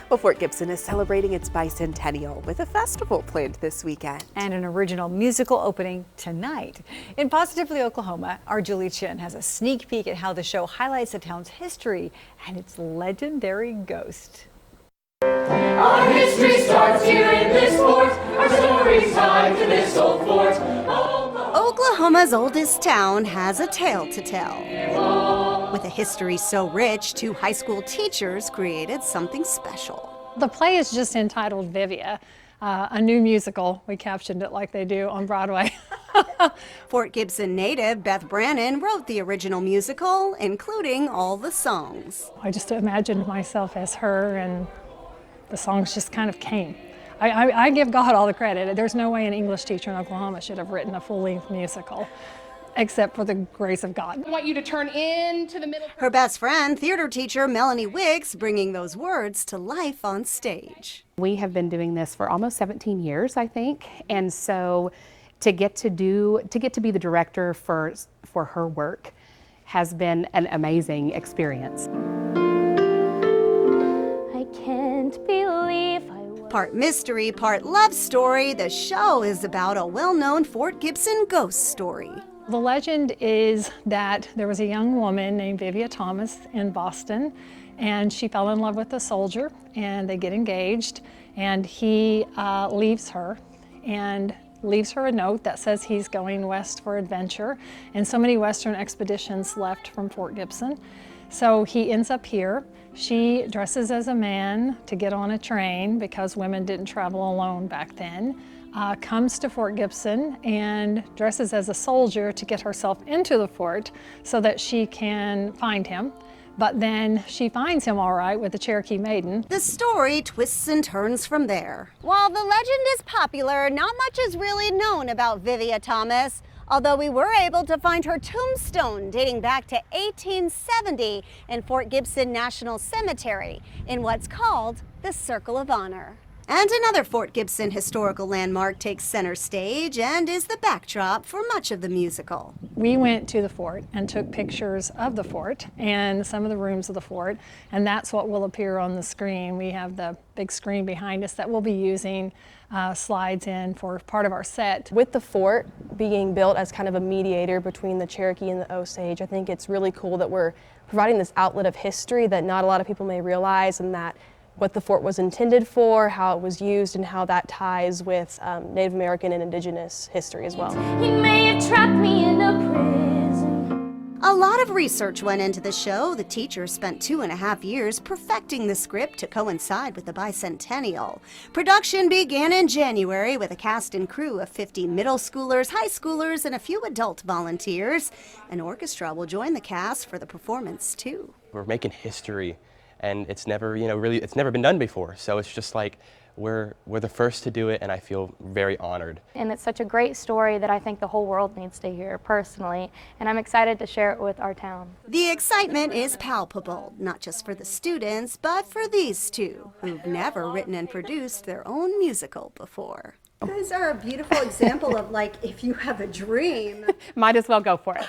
Well, Fort Gibson is celebrating its bicentennial with a festival planned this weekend. And an original musical opening tonight. In Positively, Oklahoma, our Julie Chin has a sneak peek at how the show highlights the town's history and its legendary ghost. Our history starts here in this fort. Our stories tied to this old fort. Oklahoma's oldest town has a tale to tell. With a history so rich, 2 high school teachers created something special. The play is just entitled Vivia, a new musical. We captioned it like they do on Broadway. Fort Gibson native Beth Brannon wrote the original musical, including all the songs. I just imagined myself as her, and the songs just kind of came. I give God all the credit. There's no way an English teacher in Oklahoma should have written a full-length musical, except for the grace of God. I want you to turn into the middle. Her best friend, theater teacher Melanie Wicks, bringing those words to life on stage. We have been doing this for almost 17 years, I think, and so to get to be the director for her work has been an amazing experience. I can't believe Part mystery, part love story, the show is about a well-known Fort Gibson ghost story. The legend is that there was a young woman named Vivia Thomas in Boston, and she fell in love with a soldier, and they get engaged, and he leaves her a note that says he's going west for adventure, and so many Western expeditions left from Fort Gibson. So he ends up here. She dresses as a man to get on a train because women didn't travel alone back then. Comes to Fort Gibson and dresses as a soldier to get herself into the fort so that she can find him. But then she finds him all right with the Cherokee maiden. The story twists and turns from there. While the legend is popular, not much is really known about Vivia Thomas. Although we were able to find her tombstone dating back to 1870 in Fort Gibson National Cemetery in what's called the Circle of Honor. And another Fort Gibson historical landmark takes center stage and is the backdrop for much of the musical. We went to the fort and took pictures of the fort and some of the rooms of the fort, and that's what will appear on the screen. We have the big screen behind us that we'll be using slides in for part of our set. With the fort being built as kind of a mediator between the Cherokee and the Osage, I think it's really cool that we're providing this outlet of history that not a lot of people may realize, and that what the fort was intended for, how it was used, and how that ties with Native American and Indigenous history as well. he may have trapped me in a prison. A lot of research went into the show. The teachers spent 2.5 years perfecting the script to coincide with the bicentennial. Production began in January with a cast and crew of 50 middle schoolers, high schoolers, and a few adult volunteers. An orchestra will join the cast for the performance too. We're making history, and it's never, it's never been done before. So it's just like we're the first to do it, and I feel very honored. And it's such a great story that I think the whole world needs to hear personally, and I'm excited to share it with our town. The excitement is palpable, not just for the students, but for these two, who've never written and produced their own musical before. You guys are a beautiful example of, like, if you have a dream. Might as well go for it.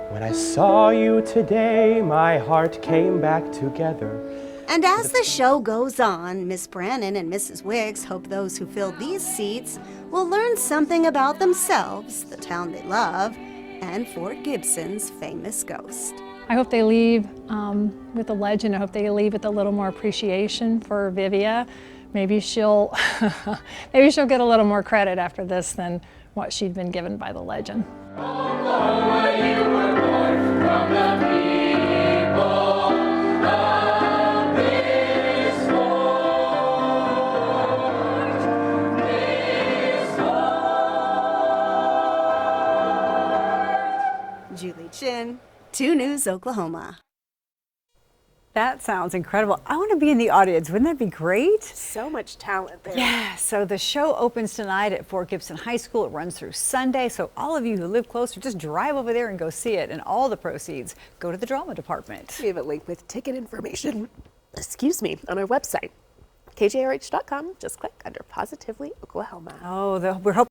When I saw you today, my heart came back together. And as the show goes on, Miss Brannon and Mrs. Wicks hope those who fill these seats will learn something about themselves, the town they love, and Fort Gibson's famous ghost. I hope they leave with a legend. I hope they leave with a little more appreciation for Vivia. Maybe she'll get a little more credit after this than what she'd been given by the legend. Oklahoma, you were born from the people of this fort. This fort. Julie Chin, 2 News, Oklahoma. That sounds incredible. I want to be in the audience. Wouldn't that be great? So much talent there. Yeah, so the show opens tonight at Fort Gibson High School. It runs through Sunday, so all of you who live closer, just drive over there and go see it, and all the proceeds go to the drama department. We have a link with ticket information, on our website, kjrh.com. Just click under Positively Oklahoma. Oh, we're hoping